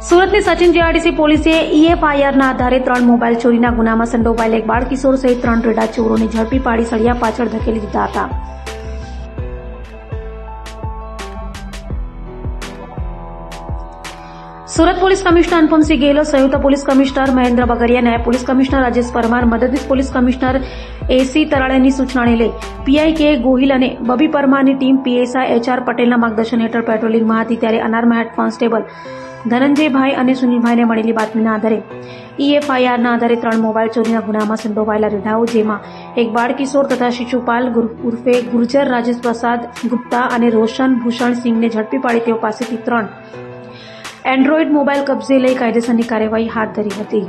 સુરતની સચિન જીઆરડીસી પોલીસે EFIRના આધારે 3 મોબાઈલ ચોરીના ગુનામાં સંડોવાયેલા એક બાળ કિશોર સહિત 3 રેડા ચોરોને ઝડપી પાડી સળિયા પાછળ ધકેલી દીધા હતા. સુરત પોલીસ કમિશનર અનુપમસિંહ ગેહલોત, સંયુક્ત પોલીસ કમિશનર મહેન્દ્ર બગરિયા, નાયબ પોલીસ કમિશનર રાજેશ પરમાર, મદદનીશ પોલીસ કમિશનર AC તરાળેની સૂચનાને લઈ PI કે ગોહિલ અને બબી પરમારની ટીમ PSI HR પટેલના માર્ગદર્શન હેઠળ પેટ્રોલિંગમાં હતી ત્યારે અનારમાં હેડ કોન્સ્ટેબલ ધનંજયભાઈ અને સુનિલભાઈને મળેલી બાતમીના આધારે EFIRના આધારે 3 મોબાઈલ ચોરીના ગુનામાં સંડોવાયેલા રેડાઓ, જેમાં એક બાળ કિશોર તથા શિશુપાલ ઉર્ફે ગુર્જર રાજેશ પ્રસાદ ગુપ્તા અને રોશન ભૂષણ સિંહને ઝડપી પાડી તેઓ પાસેથી 3 એન્ડ્રોઇડ મોબાઈલ કબજે લઈ કાયદેસરની કાર્યવાહી હાથ ધરી હતી.